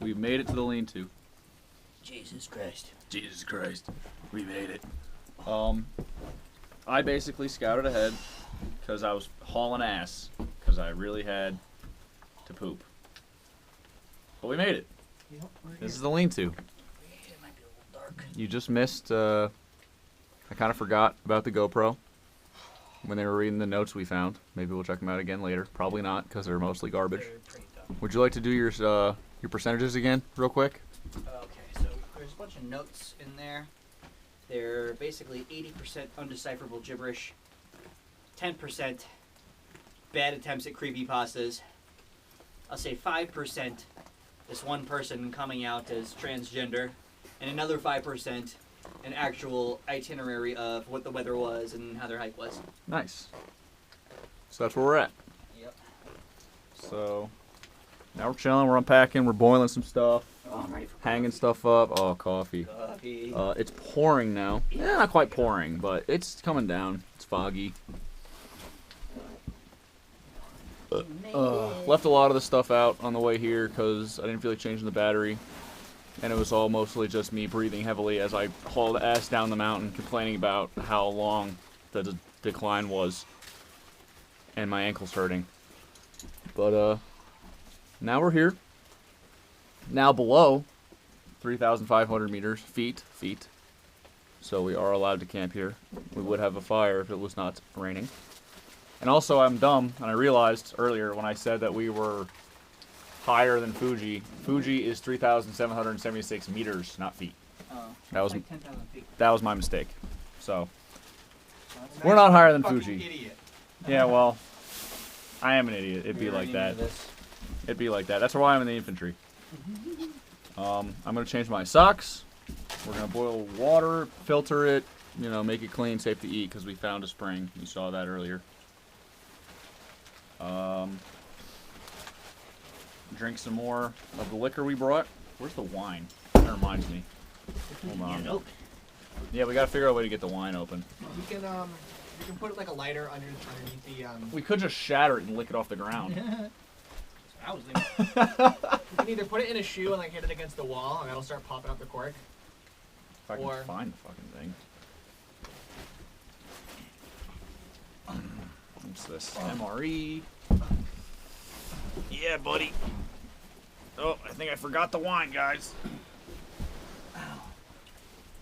We've made it to the lean-to. Jesus Christ. Jesus Christ. We made it. I basically scouted ahead because I was hauling ass because I really had to poop. But we made it. Yep, This is the lean-to. It might be a little dark. You just missed, I kind of forgot about the GoPro when they were reading the notes we found. Maybe we'll check them out again later. Probably not, because they're mostly garbage. They're pretty dumb. Would you like to do your percentages again, real quick? Okay, so there's a bunch of notes in there. They're basically 80% undecipherable gibberish, 10% bad attempts at creepypastas. I'll say 5% this one person coming out as transgender, and another 5% an actual itinerary of what the weather was and how their hike was. Nice. So that's where we're at. Yep. So now we're chilling, we're unpacking, we're boiling some stuff, Oh, I'm ready for hanging stuff up. Oh, coffee. coffee. It's pouring now. Not quite pouring, but it's coming down. It's foggy. Left a lot of the stuff out on the way here because I didn't feel like changing the battery. And it was all mostly just me breathing heavily as I hauled ass down the mountain, complaining about how long the decline was. And my ankle's hurting. But, now we're here. Now below 3,500 meters, feet. So we are allowed to camp here. We would have a fire if it was not raining. And also, I'm dumb, and I realized earlier when I said that we were higher than Fuji. Fuji is 3,776 meters, not feet. Oh, That was like 10,000 feet. that was my mistake. So So that's we're not higher than Fucking Fuji. Idiot. Yeah, well, I am an idiot. It'd be You're like into that. this. It'd be like that. That's why I'm in the infantry. I'm gonna change my socks. We're gonna boil water, filter it, make it clean, safe to eat, because we found a spring. You saw that earlier. Drink some more of the liquor we brought. Where's the wine? That reminds me. Hold on. Nope. Yeah, we gotta figure out a way to get the wine open. You can put like a lighter underneath the We could just shatter it and lick it off the ground. I was thinking. You can either put it in a shoe and like hit it against the wall, and that'll start popping up the cork. If I can Or- find the fucking thing. What's this? MRE. Yeah, buddy. Oh, I think I forgot the wine, guys.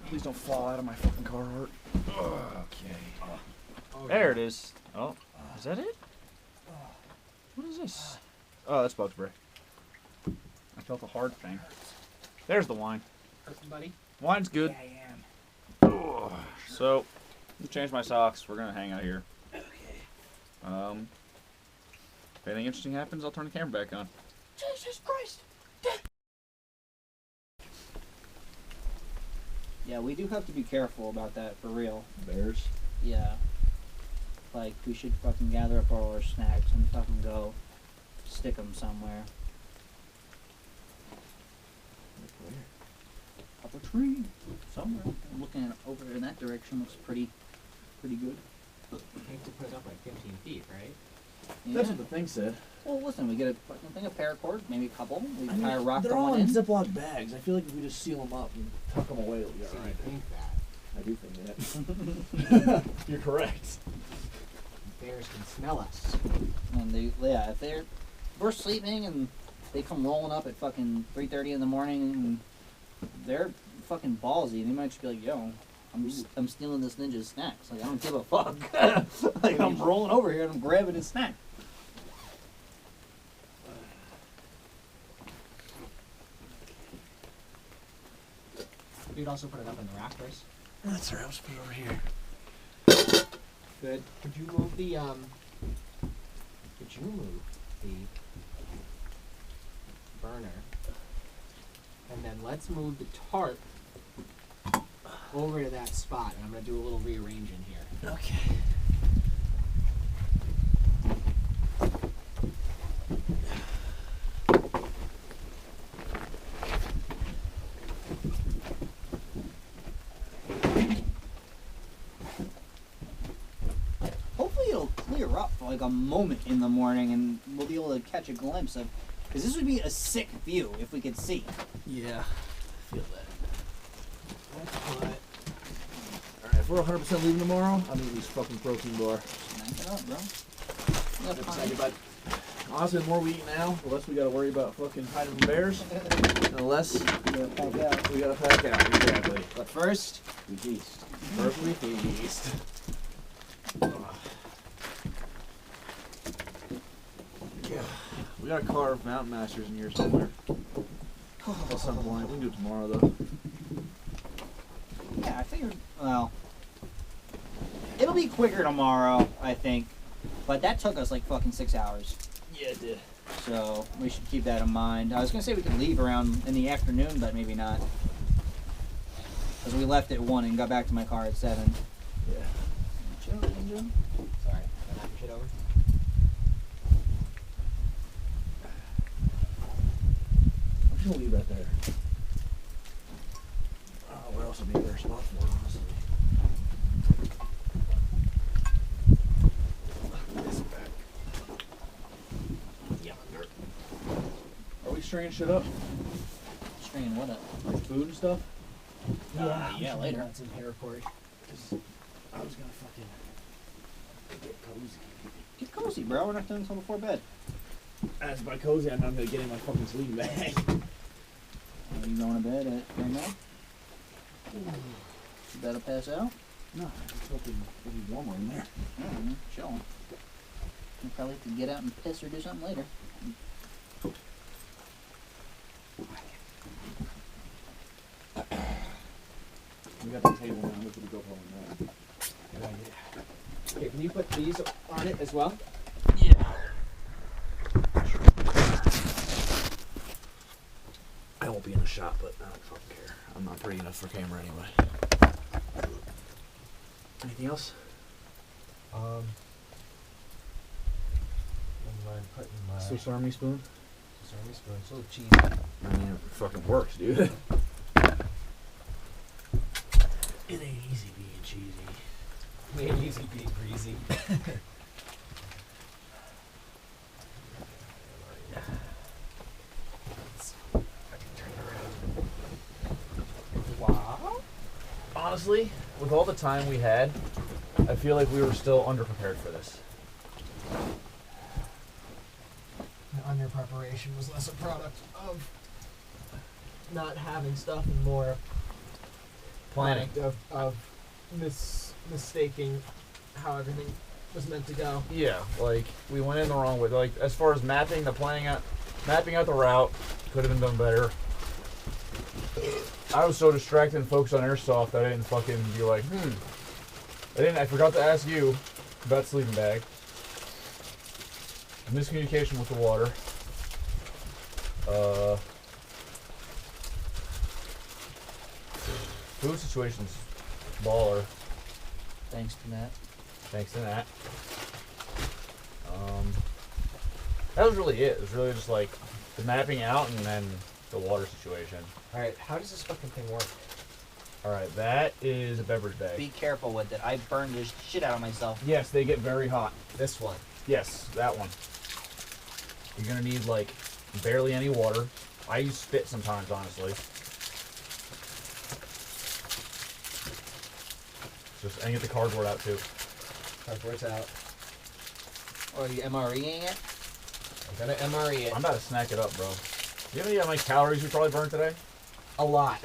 Please don't fall out of my fucking Carhartt. Okay. Oh, There it is. Oh, is that it? What is this? Oh, that's bug spray. I felt a hard thing. There's the wine. Person, buddy. Wine's good. Yeah, I am. So, let me change my socks. We're gonna hang out here. Okay. If anything interesting happens, I'll turn the camera back on. Jesus Christ. Yeah, we do have to be careful about that, for real. Bears. Yeah. Like, we should fucking gather up all our snacks and fucking go stick them somewhere. Up a tree. Somewhere. I'm looking at over in that direction. Looks pretty good. You have to put it up like 15 feet, right? Yeah. That's what the thing said. Well, listen, we get a fucking thing of paracord, maybe a couple. We tie a rock they're for all one in in. Ziploc bags. I feel like if we just seal them up and tuck them away, it'll be So alright. you think that I do think that. You're correct. bears can smell us. And if we're sleeping and they come rolling up at fucking 3:30 in the morning and they're fucking ballsy. They might just be like, yo, I'm stealing this ninja's snacks. Like, I don't give a fuck. Like, I'm rolling over here and I'm grabbing his snack. You'd also put it up in the rafters. That's right. I'll just put it over here. Good. Could you move the burner? And then let's move the tarp over to that spot. And I'm gonna do a little rearranging here. Okay. Hopefully it'll clear up for like a moment in the morning and we'll be able to catch a glimpse of Because this would be a sick view if we could see. Yeah. I feel that. Let's Alright, if we're 100% leaving tomorrow, I'm eating these fucking protein bar. Knock it up, bro. Yeah, Excited, bud. Honestly, the more we eat now, the less we gotta worry about fucking hiding from bears. And the less we gotta pack out. Exactly. But first, We feast. First we feast. Yeah. We gotta carve Mountain Masters in here somewhere. At some point. We can do it tomorrow though. yeah, I figured, well, it'll be quicker tomorrow, I think. But that took us like fucking 6 hours. Yeah, it did. So we should keep that in mind. I was going to say we could leave around in the afternoon, but maybe not. Because we left at 1 and got back to my car at 7. Yeah. Chill, Jim. Sorry, I knocked your shit over. I'm just gonna leave that there. Where else would be a better spot for it, honestly? This back. Yonder. Are we straining shit up? Strain what up? Like food and stuff? Yeah, later. That's in airport. Cause I was gonna fucking get cozy. Get cozy, bro. We're not doing until before bed. As by cozy, I'm gonna get in my fucking sleeping bag. Are you going to bed at right now? You better pass out? No, it's fucking it'll be warmer in there. Chilling. You probably have to get out and piss or do something later. We got the table now. We could go home and Good idea. Here, can you put these on it as well? Yeah. I won't be in the shop, but I don't fucking care. I'm not pretty enough for camera anyway. Anything else? I'm putting my Swiss Army spoon? Army spoon. It's a little cheesy. I mean, it fucking works, dude. It ain't easy being cheesy. It ain't easy being greasy. Wow. Honestly, with all the time we had, I feel like we were still underprepared for this. The under preparation was less a product of not having stuff and more Planning. product of mistaking how everything was meant to go. Yeah, like we went in the wrong way. Like as far as mapping out the route, could have been done better. I was so distracted and focused on airsoft that I didn't fucking be like, I forgot to ask you about sleeping bag. Miscommunication with the water. Food situation's baller. Thanks to that. Thanks to that. That was really it. It was really just like the mapping out and then the water situation. Alright, how does this fucking thing work? Alright, that is a beverage bag. Be careful with it. I burned the shit out of myself. Yes, they get very hot. This one. Yes, that one. You're gonna need like barely any water. I use spit sometimes, honestly. And get the cardboard out too. Cardboard's out. Or are you MREing it? I'm gonna MRE it. I'm about to snack it up, bro. You know how many calories you probably burned today? A lot.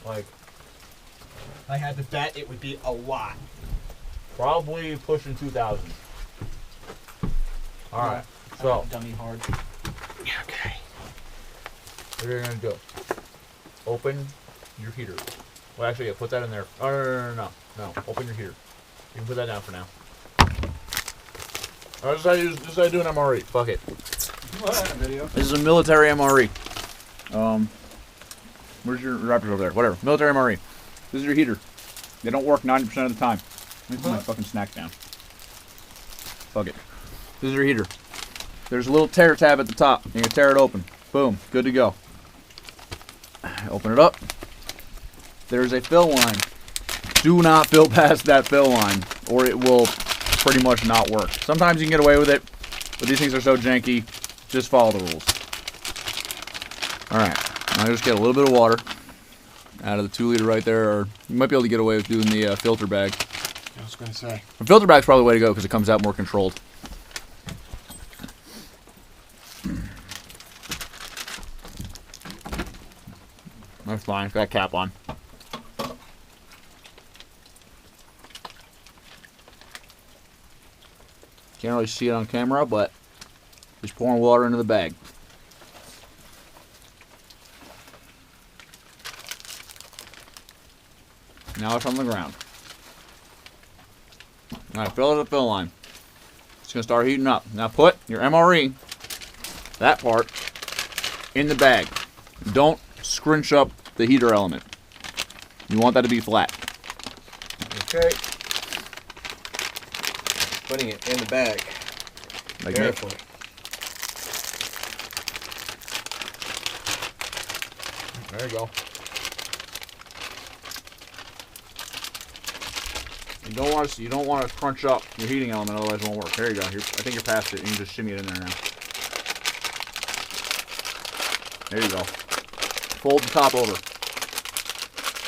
Like, If I had to bet, it would be a lot. probably pushing 2,000. Alright, so. Dummy hard. Okay. What are you gonna do? Open your heater. Well, actually, yeah, put that in there. Oh, no. Open your heater. You can put that down for now. Alright, this is how you do an MRE. Fuck it. This is a military MRE. Where's your Raptors over there? Whatever. Military MRE. This is your heater. They don't work 90% of the time. Let me put my fucking snack down. Fuck it. This is your heater. There's a little tear tab at the top. You can tear it open. Boom. Good to go. Open it up. There's a fill line. Do not fill past that fill line, or it will pretty much not work. Sometimes you can get away with it, but these things are so janky, just follow the rules. Alright, now just get a little bit of water out of the 2 liter right there, or you might be able to get away with doing the filter bag. I was going to say. The filter bag's probably the way to go because it comes out more controlled. That's fine, got that cap on. Can't really see it on camera, but just pouring water into the bag. Now it's on the ground. Alright, fill it up, fill line. It's going to start heating up. Now put your MRE, that part, in the bag. Don't scrunch up the heater element. You want that to be flat. Okay. Putting it in the bag. Like Carefully. There you go. You don't want to crunch up your heating element, otherwise it won't work. There you go. I think you're past it. You can just shimmy it in there now. There you go. Fold the top over.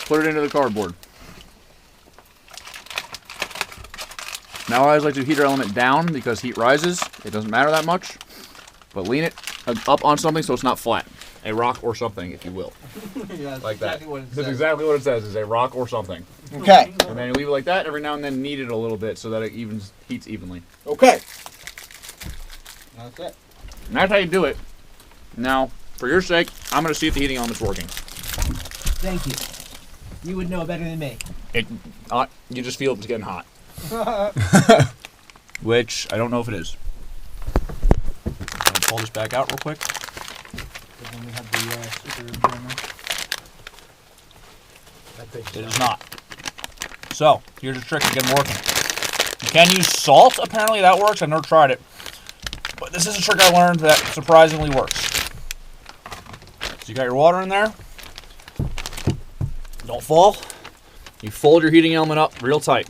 Put it into the cardboard. Now I always like to heater element down because heat rises. It doesn't matter that much. But lean it up on something so it's not flat. A rock or something, if you will. Yeah, Like that. exactly what it That's says. exactly what it says, is a rock or something. Okay. And then you leave it like that, every now and then knead it a little bit so that it heats evenly. Okay. That's it. And that's how you do it. Now, for your sake, I'm going to see if the heating element's working. Thank you. You would know better than me. You just feel it's getting hot. Which, I don't know if it is. I'm going to pull this back out real quick. Then we have the super burner. It is not. So, here's a trick to get them working. You can use salt, apparently that works. I've never tried it. But this is a trick I learned that surprisingly works. So you got your water in there. Don't fall. You fold your heating element up real tight.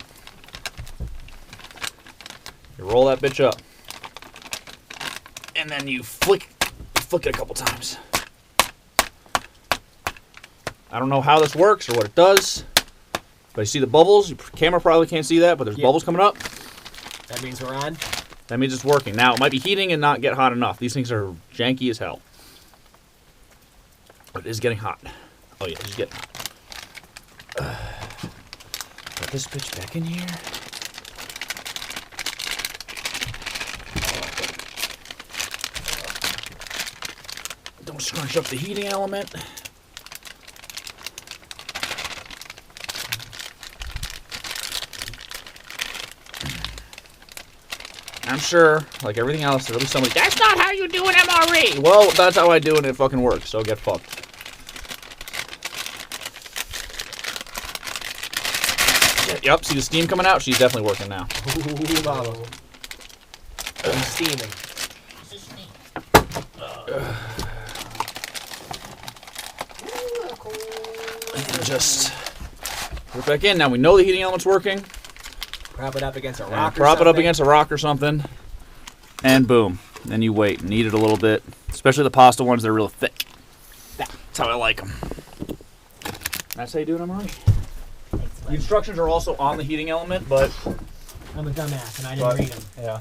You roll that bitch up. And then you flick it a couple times. I don't know how this works or what it does, but you see the bubbles? Your camera probably can't see that, but there's bubbles coming up. That means we're on. That means it's working. Now, it might be heating and not get hot enough. These things are janky as hell. But it is getting hot. Oh yeah, it's getting hot. Put this bitch back in here. Don't scrunch up the heating element. I'm sure, like everything else, there'll be somebody, that's not how you do an MRE! Well, that's how I do it and it fucking works, so get fucked. Yep, see the steam coming out? She's definitely working now. Ooh, mama. I'm steaming. And just put it back in. Now we know the heating element's working. Prop it up against a And rock or prop it up something. against a rock or something. And boom. Then you wait. Knead it a little bit. Especially the pasta ones, they're real thick. That's how I like them. That's how you do it, MRE. The instructions are also on the heating element, but I'm a dumbass and I didn't read them. yeah.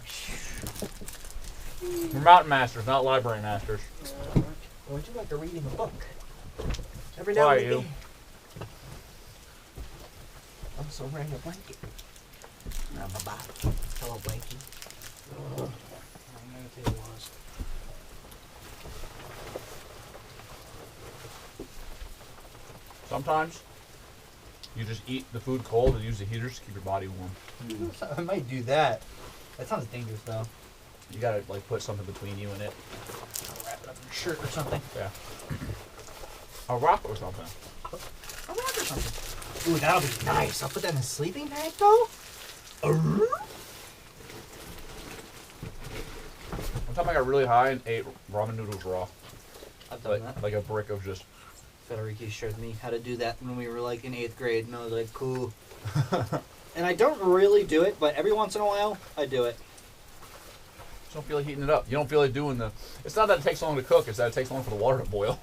We're mountain masters, not library masters. Would you like to reading a book? Every Why now and you? again. I'm so wearing a blanket. Hello, blankie. Sometimes you just eat the food cold and use the heaters to keep your body warm. I might do that. That sounds dangerous, though. You gotta like put something between you and it. I'll wrap it up in a shirt or something. Yeah. A rock or something. A wrap or something. Ooh, that'll be nice. I'll put that in a sleeping bag, though. One time I got really high and ate ramen noodles raw. I've done that. Like a brick of just. Federici showed me how to do that when we were like in 8th grade, and I was like, cool. And I don't really do it, but every once in a while, I do it. Just don't feel like heating it up. You don't feel like doing the. It's not that it takes long to cook, it's that it takes long for the water to boil.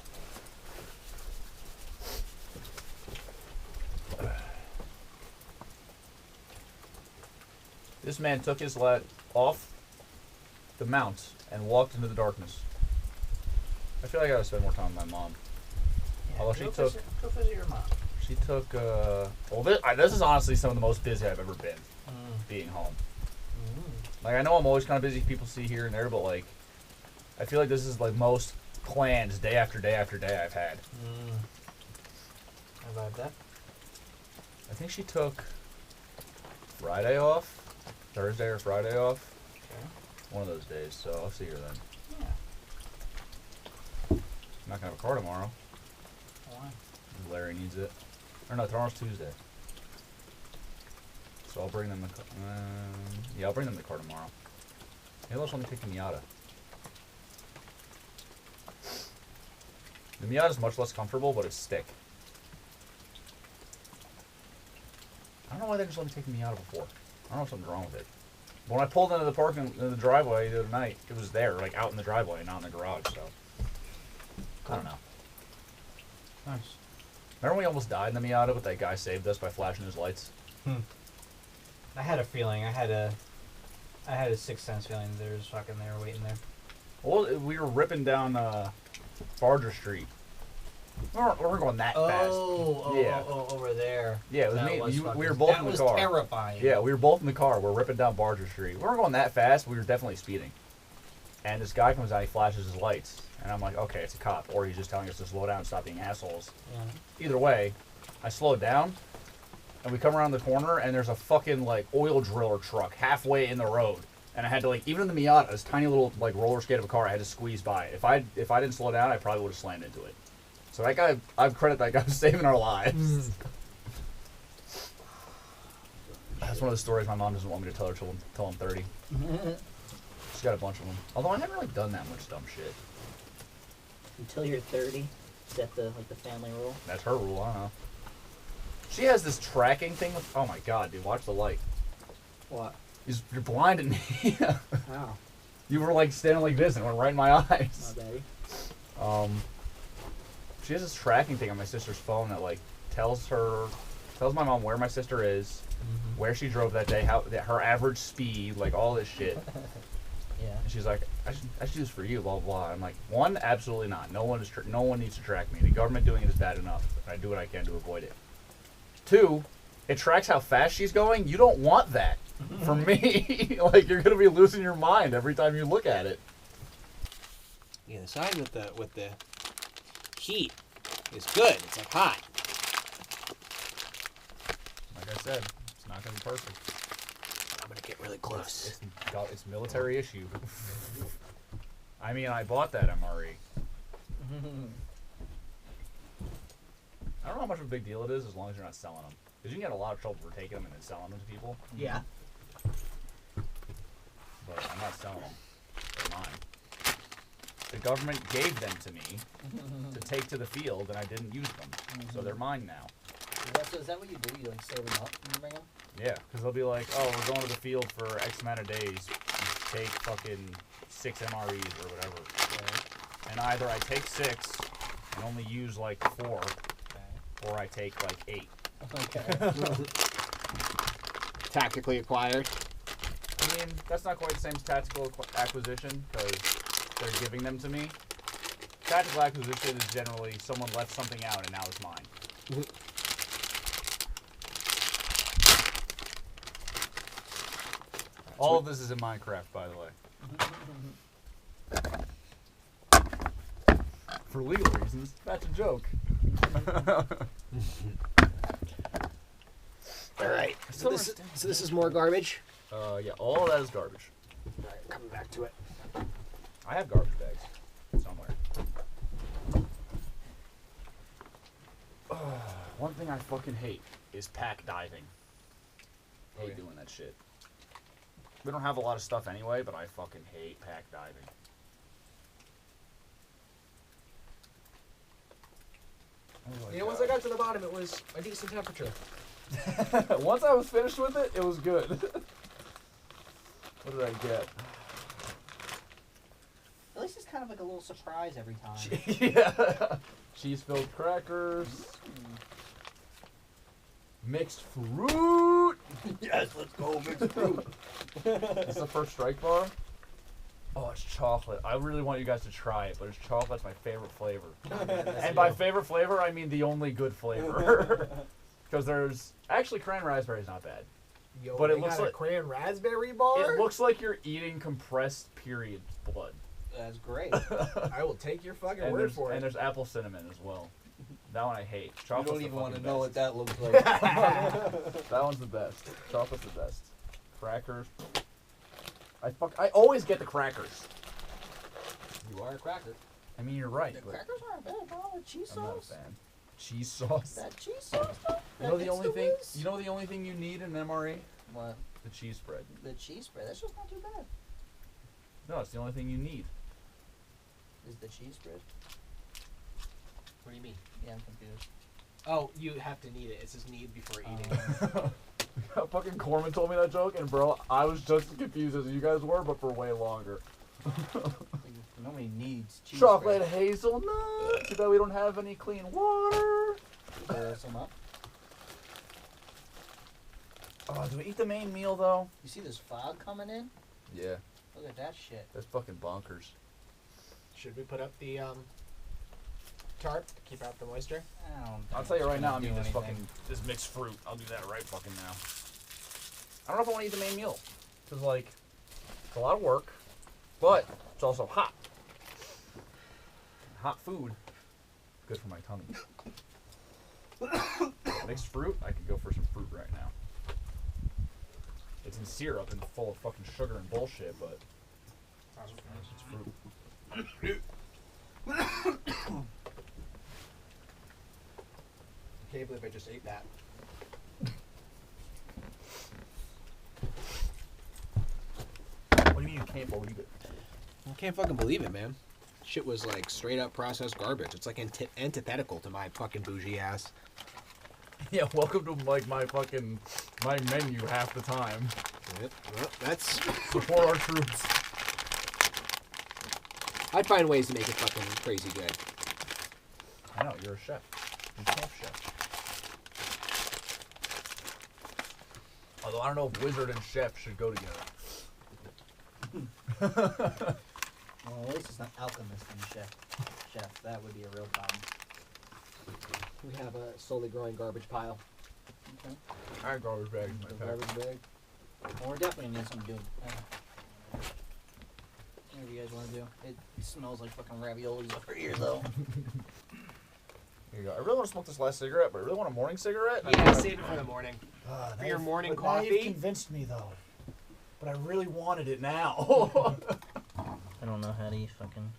This man took his sled off the mount and walked into the darkness. I feel like I gotta spend more time with my mom. Yeah, Although go visit your mom. She took, well, this is honestly some of the most busy I've ever been, being home. Like, I know I'm always kind of busy, people see here and there, but, like, I feel like this is, like, most plans day after day after day I've had. I vibe that. I think she took Friday off, Thursday or Friday off. Okay. One of those days, so I'll see her then. Yeah. I'm not gonna have a car tomorrow. Why? Larry needs it. Or no, tomorrow's Tuesday. So I'll bring them the car. Yeah, I'll bring them the car tomorrow. Maybe I'll just let me take the Miata. The Miata is much less comfortable, but it's stick. I don't know why they just let me take the Miata before. I don't know if something's wrong with it. When I pulled into the parking in the driveway the other night, it was there, like out in the driveway, not in the garage. So I don't know. Nice. Remember when we almost died in the Miata, but that guy saved us by flashing his lights? I had a feeling. I had a sixth sense feeling that there was fucking they were waiting there. Well, we were ripping down Barger Street. We weren't going that fast. Oh, over there. Yeah, it was That me. was We fucking- were both in the That car. was terrifying. Yeah, we were both in the car. We're ripping down Barger Street. We weren't going that fast. We were definitely speeding. And this guy comes out, he flashes his lights. And I'm like, okay, it's a cop. Or he's just telling us to slow down and stop being assholes. Yeah. Either way, I slowed down. And we come around the corner, and there's a fucking, like, oil driller truck halfway in the road. And I had to, like, even in the Miata, this tiny little, like, roller skate of a car, I had to squeeze by. If I didn't slow down, I probably would have slammed into it. So that guy, I credit that guy for saving our lives. That's one of the stories my mom doesn't want me to tell her till I'm 30. She's got a bunch of them. Although I haven't really done that much dumb shit. Until you're 30, is that the family rule? That's her rule, I don't know. She has this tracking thing with, oh my god, dude, watch the light. What? You're blinding me. Oh, You were like standing like this and it went right in my eyes. my baby. She has this tracking thing on my sister's phone that like tells my mom where my sister is, where she drove that day, her average speed, like all this shit. Yeah. And she's like, I should do this for you, blah, blah, blah. I'm like, one, absolutely not. No one needs to track me. The government doing it is bad enough. I do what I can to avoid it. Two, it tracks how fast she's going. You don't want that for me. Like, you're going to be losing your mind every time you look at it. Yeah, the side with the heat is good. It's like hot. Like I said, it's not going to be perfect. I'm gonna get really close. It's military issue. I mean, I bought that MRE. I don't know how much of a big deal it is as long as you're not selling them. Because you can get a lot of trouble for taking them and then selling them to people. Yeah. But I'm not selling them. They're mine. The government gave them to me to take to the field, and I didn't use them. So they're mine now. Is that what you do? You like save them up and you bring them? Yeah, because they'll be like, oh, we're going to the field for X amount of days. Take fucking 6 MREs or whatever. Okay. And either I take 6 and only use like 4, or I take like 8. Okay. Tactically acquired. I mean, that's not quite the same as tactical acquisition, because they're giving them to me. Tactical acquisition is generally someone left something out and now it's mine. All of this is in Minecraft, by the way. For legal reasons, that's a joke. All right. So this is more garbage. Yeah, all of that is garbage. All right, coming back to it. I have garbage bags somewhere. One thing I fucking hate is pack diving. Hate doing that shit. We don't have a lot of stuff anyway, but I fucking hate pack diving. You know, once I got to the bottom, it was a decent temperature. Once I was finished with it, it was good. What did I get? At least it's kind of like a little surprise every time. Yeah. Cheese-filled crackers. Mixed fruit. Yes, let's go mixed fruit. This is the first strike bar. Oh, it's chocolate. I really want you guys to try it, but it's chocolate. That's my favorite flavor. And by favorite flavor, I mean the only good flavor. Because there's actually cran raspberry is not bad. Yo, But it they looks got a like- cran raspberry bar. It looks like you're eating compressed period blood. That's great. I will take your fucking And word there's, for and it. there's apple cinnamon as well. That one I hate. You Chocolate's don't the even want to fucking know best. what that looks like. That one's the best. Chocolate's the best. Crackers. I always get the crackers. You are a cracker. I mean, you're right. The But crackers aren't bad, bro. With cheese I'm not a sauce. fan. Cheese sauce. That cheese sauce, though. You know that the only gets thing. whiz. You know the only thing you need in MRE? What? The cheese spread. The cheese spread. That's just not too bad. No, it's the only thing you need. Is the cheese spread? What do you mean? Yeah, I'm confused. Oh, you have to knead it. It says knead before eating. Fucking Corman told me that joke, and bro, I was just as confused as you guys were, but for way longer. Nobody needs cheese Chocolate spread. hazelnut. Too bad we don't have any clean water. Some up. Oh, do we eat the main meal though? You see this fog coming in? Yeah, Look at that shit. that's fucking bonkers. Should we put up the tarp to keep out the moisture? I don't I'll think tell you it's right now, gonna I mean do this anything. fucking this mixed fruit. I'll do that right fucking now. I don't know if I want to eat the main meal, cause like it's a lot of work, but it's also hot. Hot food, good for my tummy. Mixed fruit, I could go for some fruit right now. It's in syrup and full of fucking sugar and bullshit, but it's fruit. I can't believe I just ate that. What do you mean you can't believe it? I can't fucking believe it, man. Shit was like straight up processed garbage. It's like antithetical to my fucking bougie ass. Yeah, welcome to like my menu half the time. Yep. Well, that's. Support our troops. I'd find ways to make it fucking crazy good. I know, you're a chef. You're a camp chef. Although I don't know if wizard and chef should go together. Well, at least it's not alchemist and chef. Chef, that would be a real problem. We have a slowly growing garbage pile. Okay. I have garbage bags in my pack. Garbage bag. Well, we're definitely gonna need something to do. Whatever you guys want to do. It smells like fucking raviolis over here, though. Here you go. I really want to smoke this last cigarette, but I really want a morning cigarette. Yeah, save it for the morning. For your morning but now you've coffee. convinced me though. But I really wanted it now. I don't know how to eat fucking.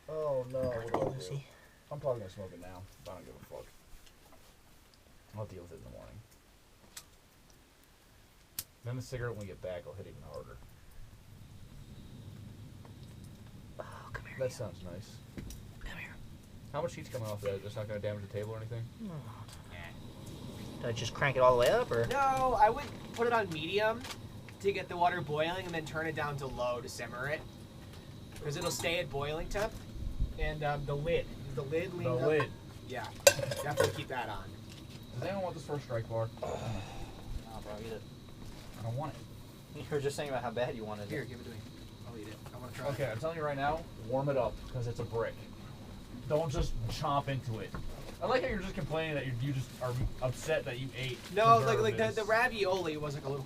Oh no. What do I do? Lucy. I'm probably gonna smoke it now. I don't give a fuck. I'll deal with it in the morning. Then the cigarette when we get back, I'll hit even harder. Oh, come here. That sounds nice. Come here. How much heat's coming off that? It's not gonna damage the table or anything? Do I just crank it all the way up, or? No, I would put it on medium to get the water boiling and then turn it down to low to simmer it. Because it'll stay at boiling temp. And the lid. Is the lid leaning up? lid. Yeah. Definitely keep that on. Does anyone want this first strike bar? No, bro, eat it. I don't want it. You were just saying about how bad you wanted Here, it. give it to me. I'll eat it. I want to try Okay, it. I'm telling you right now, warm it up because it's a brick. Don't just chomp into it. I like how you're just complaining that you just are upset that you ate. No, like the preservatives. ravioli was like a little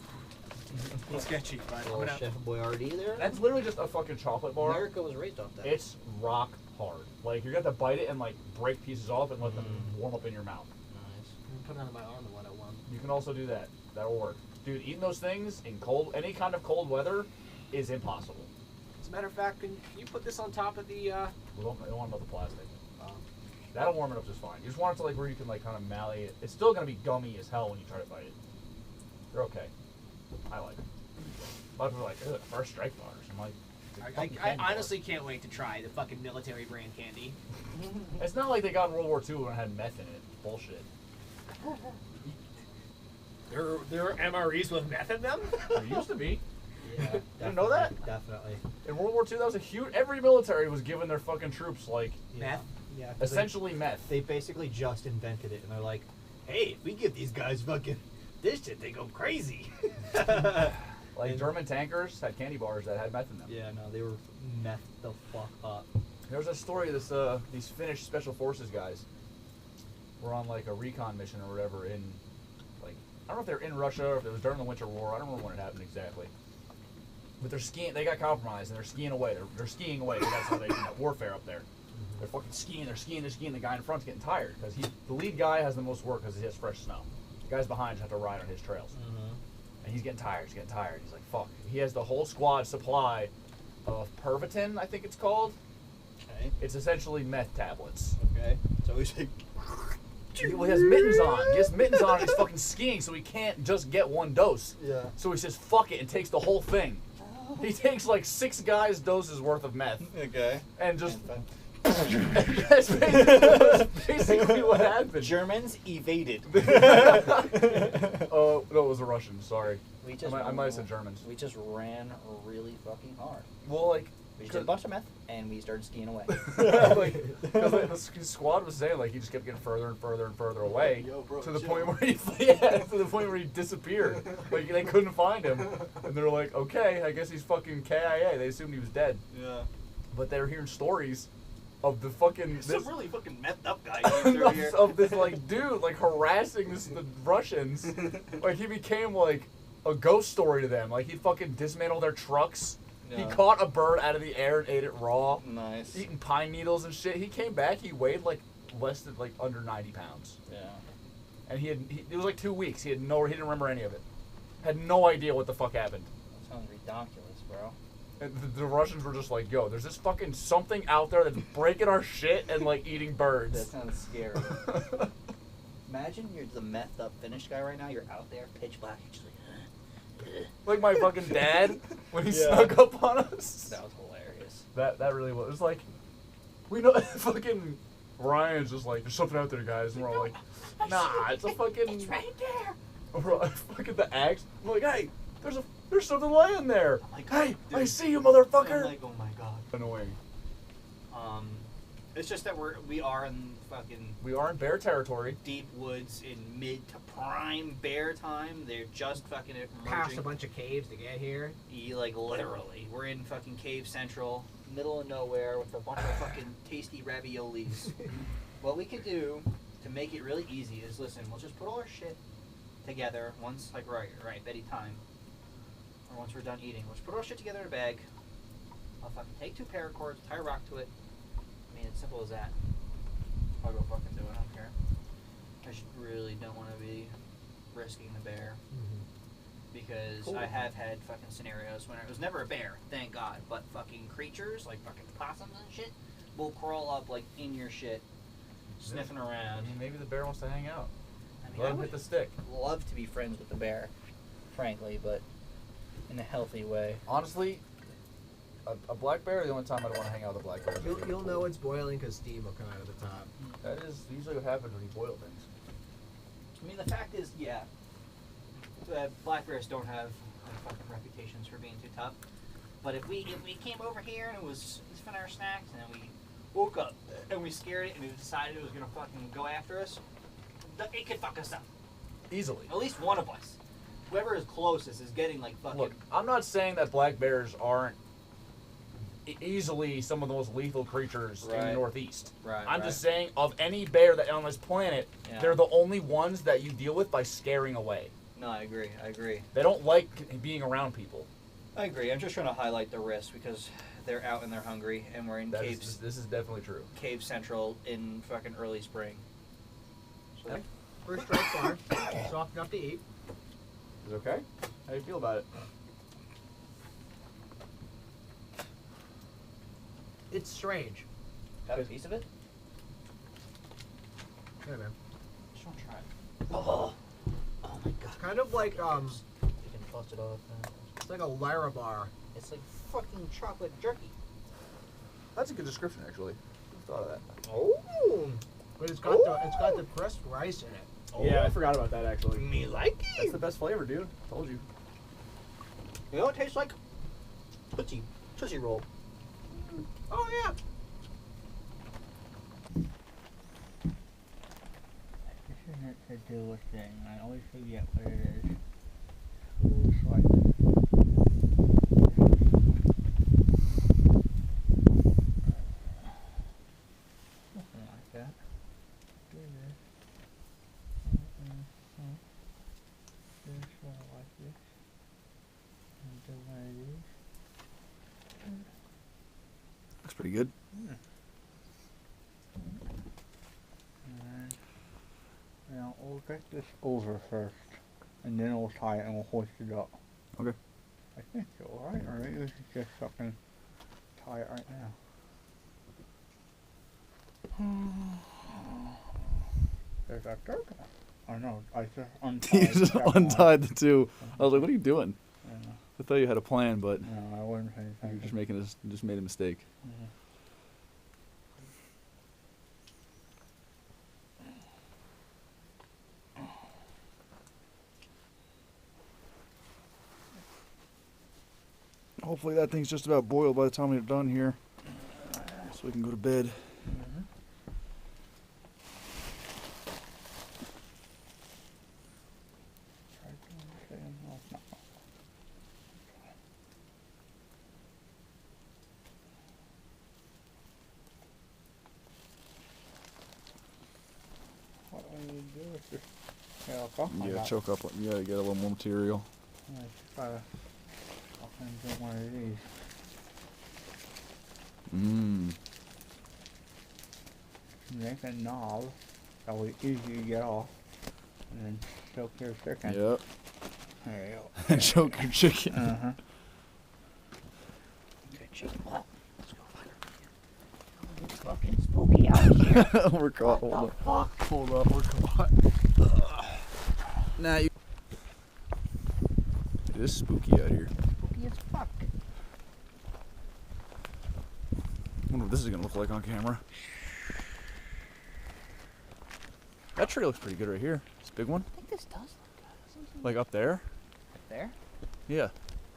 sketchy, but I'm Little gonna. Chef Boyardee there. That's literally just a fucking chocolate bar. America was raised off that. It's rock hard. Like you're gonna have to bite it and like break pieces off and let them warm up in your mouth. Nice. I'm gonna put it on my arm and let it warm. You can also do that. That'll work. Dude, eating those things in any kind of cold weather is impossible. As a matter of fact, can you put this on top of the? We don't want about the plastic. That'll warm it up just fine. You just want it to like where you can like kind of mally it. It's still gonna be gummy as hell when you try to bite it. They're okay. I like them. A lot of people are like, ugh, first strike bars. I'm like, they're fucking I candy bars. honestly can't wait to try the fucking military brand candy. It's not like they got in World War II when it had meth in it. Bullshit. There are MREs with meth in them. There used to be. Yeah, You didn't know that? Definitely. In World War II, that was a huge. Every military was giving their fucking troops like Meth. Yeah. essentially meth. They basically just invented it, and they're like, "Hey, if we give these guys fucking this shit, they go crazy. Like German tankers had candy bars that had meth in them. Yeah, no, they were messed the fuck up. There was a story of this, these Finnish special forces guys were on like a recon mission or whatever in, like, I don't know if they were in Russia or if it was during the Winter War. I don't remember when it happened exactly. But they're skiing. They got compromised and they're skiing away. They're skiing away. 'Cause that's how they do warfare up there. They're fucking skiing. They're skiing. They're skiing. The guy in front's getting tired because the lead guy has the most work because he has fresh snow. The guys behind just have to ride on his trails. And he's getting tired. He's getting tired. He's like, fuck. He has the whole squad supply of Pervitin, I think it's called. Okay. It's essentially meth tablets. Okay. So he's like, He has mittens on. He has mittens on and he's fucking skiing, so he can't just get one dose. yeah. So he says, fuck it, and takes the whole thing. He takes like 6 guys' doses worth of meth Okay. and just... That's basically what happened. Germans evaded. Oh, no, it was the Russians, sorry. We just I might have said Germans. We just ran really fucking hard. Well, like... We just did a bunch of meth, and we started skiing away. Because the squad was saying, like, he just kept getting further and further and further away to the point where he disappeared. Like, they couldn't find him. And they're like, okay, I guess he's fucking KIA. They assumed he was dead. Yeah. But they were hearing stories of the fucking... Some really fucking methed up guy of this, like, dude, like, harassing the Russians. Like, he became, like, a ghost story to them. Like, he'd fucking dismantle their trucks. Yeah. He caught a bird out of the air and ate it raw. Nice. Eating pine needles and shit. He came back, he weighed, like, less than, like, under 90 pounds. Yeah. And it was, like, 2 weeks. He didn't remember any of it. Had no idea what the fuck happened. That sounds ridiculous, bro. And the Russians were just like, yo, there's this fucking something out there that's breaking our shit and, like, eating birds. That sounds scary. Imagine you're the methed up Finnish guy right now. You're out there, pitch black. You're just like, Like my fucking dad when he Yeah. snuck up on us. that was hilarious. That really was. It was like, we know, fucking Ryan's just like, there's something out there, guys. And we're all like, nah, it's a fucking... It's right there. We're all, fucking the axe. I'm like, hey, there's something laying there. Oh my God, Hey, dude. I see you, motherfucker. I'm like, oh my god. Annoying. It's just that we are in fucking We are in bear territory. deep woods in mid to prime bear time. They're just fucking Past a emerging. bunch of caves to get here. Like literally, we're in fucking Cave Central, middle of nowhere, with a bunch of fucking tasty raviolis. What we could do to make it really easy is, listen, we'll just put all our shit together once, like right, Betty time, or once we're done eating. Let's put all our shit together in a bag. I'll fucking take 2 paracords, tie a rock to it. I mean, it's simple as that. I'll go fucking do it. I don't care. I just really don't want to be risking the bear. Because Cool. I have had fucking scenarios when it was never a bear, thank God, but fucking creatures, like fucking possums and shit, will crawl up like in your shit, sniffing I around. mean, maybe the bear wants to hang out. I mean, Let I him would hit the stick. love to be friends with the bear, frankly, but in a healthy way. Honestly, a black bear, the only time I don't want to hang out with a black bear is if they're You'll cool. know it's boiling because steam will come out of the top. That is usually what happens when you boil things. I mean, the fact is, yeah, black bears don't have fucking reputations for being too tough. But if we came over here and it was sniffing our snacks and then we woke up and we scared it and it decided it was gonna fucking go after us, it could fuck us up. Easily. At least one of us. Whoever is closest is getting like fucking. Look, I'm not saying that black bears aren't easily some of the most lethal creatures in the Right. Northeast. Right. I'm just saying, of any bear that on this planet, Yeah. they're the only ones that you deal with by scaring away. No, I agree. They don't like being around people. I agree. I'm just trying to highlight the risk because they're out and they're hungry, and we're in This is definitely true. Cave Central in fucking early spring. So Yep. First strike bar. Soft enough to eat. Is it okay? How do you feel about it? It's strange. have a piece of it. Hey man. Just want to try it. Oh my god. It's kind of like You can toss it off. it's like a Lyra bar. It's like fucking chocolate jerky. That's a good description, actually. I thought of that. Oh. But it's got the crisp rice in it. Yeah, I forgot about that actually. Me like That's the best flavor, dude. Told you. You know what it tastes like? Tootsie Roll. Oh yeah. it to do a thing. I always forget what it is. School swipe. Something like that. Do this. This one like this. And do one of these. Looks pretty good. And now we'll get this over first, and then we'll tie it and we'll hoist it up. Okay. I think so, right? Or maybe we should just fucking tie it right now. There's that third one. I know, I just untied You just the second untied the two. I was like, what are you doing? one. Yeah. I thought you had a plan, but No, I wasn't paying you attention. just made a mistake. Mhm. Hopefully that thing's just about boiled by the time we're done here, so we can go to bed. Mhm. Try doing the same. No, it's not. What I need to do is just choke up on Yeah, that. choke up. Yeah, you get a little more material. I just gotta fucking do one of these. Mmm. Make a knob that will easy to get off, and then choke your chicken. Yep. There you go. And choke your chicken. Uh-huh. Okay, chicken. Oh, let's go find her. It's fucking spooky out here. We're caught. Hold up. Hold up. We're caught. Now you. It is spooky out here. Spooky as fuck. I wonder what this is gonna look like on camera. That tree looks pretty good right here. It's a big one. I think this does look good. Doesn't it? Like up there. Right there? Yeah.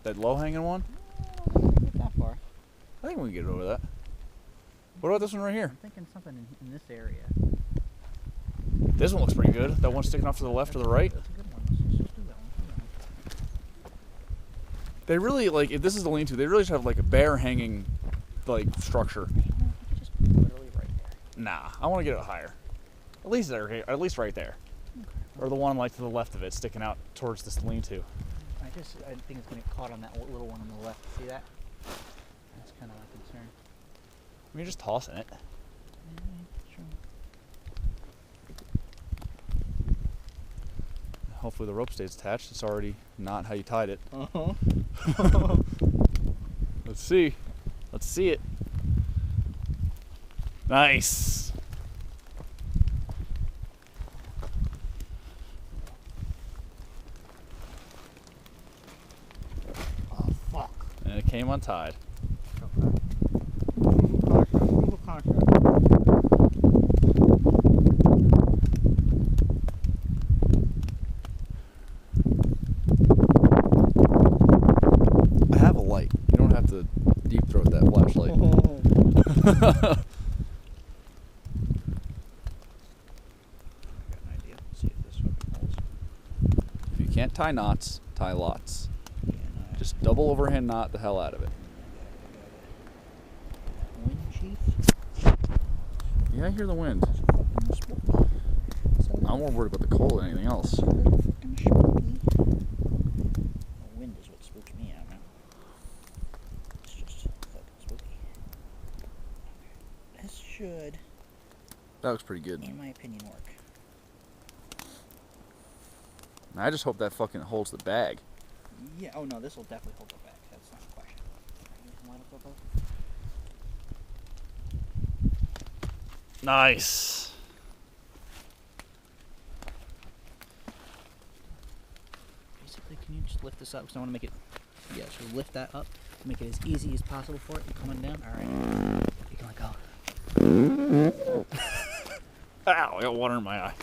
That low hanging one. I don't think we can get that far. I think we can get over that. What about this one right here? I'm thinking something in this area. This one looks pretty good. That one sticking off to the left or the right. That's a good one. Let's do that one. Do that one. They really, like, if this is the lean-to, they really should have, like, a bear hanging, like, structure. You know, we could just put it literally right there. Nah, I want to get it higher. At least there, at least right there. Okay. Or the one, like, to the left of it, sticking out towards this lean-to. I think it's gonna get caught on that little one on the left. See that? That's kind of my concern. I mean, you're just tossing it. True. Hopefully the rope stays attached. It's already not how you tied it. Uh-huh. Let's see. Let's see it. Nice. Oh fuck. And it came untied. I have a light. You don't have to deep throat that flashlight. Got an idea. Let's see if this fucking holds. If you can't tie knots, tie lots. Yeah, no, Just double overhand knot the hell out of it. wind chief. Yeah, I hear the wind. Fucking spooky. It's a little I'm more worried about the cold than anything else. fucking spooky. The wind is what spooked me out, man. It's just fucking spooky. Okay. This should, That looks pretty good. in my opinion, work. I just hope that fucking holds the bag. Yeah. Oh no, this will definitely hold it back. That's not a question. Line up above. Nice. Basically, can you just lift this up? Because I want to make it. Yeah. So lift that up. Make it as easy as possible for it. You're coming down. All right. You can let go. Ow, I got water in my eye.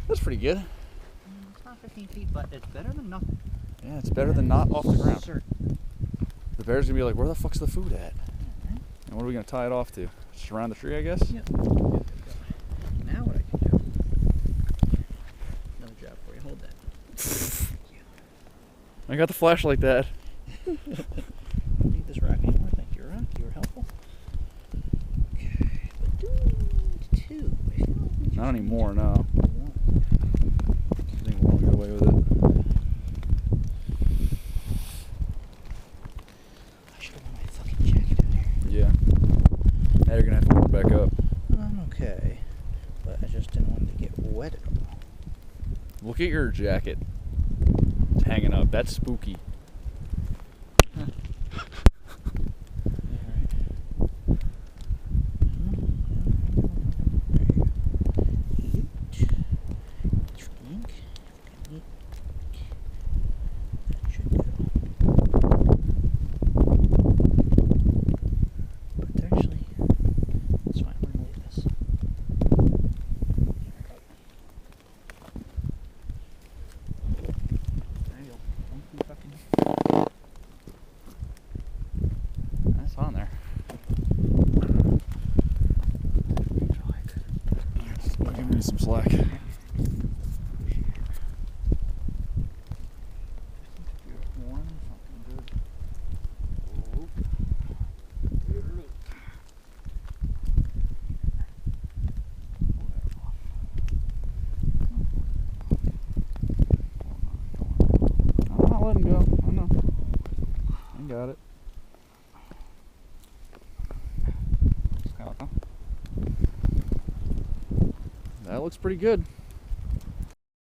That's pretty good. It's not 15 feet, but it's better than nothing. Yeah, it's better than not off the ground. Sure. The bear's gonna be like, where the fuck's the food at? And what are we gonna tie it off to? Just around the tree, I guess? Yep. Now what I can do I got the flashlight, Dad. I don't need this rack anymore. Thank you, Rock. You were helpful. Okay, but two. I feel like we Not just anymore, need no. one. I think we'll get away with it. I should have worn my fucking jacket out here. Yeah. Now you're gonna have to warm back up. I'm okay, but I just didn't want it to get wet at all. Look at your jacket. It's hanging up. That's spooky. That's on there. Give me some slack. I'm not letting go. I know. I got it. That looks pretty good.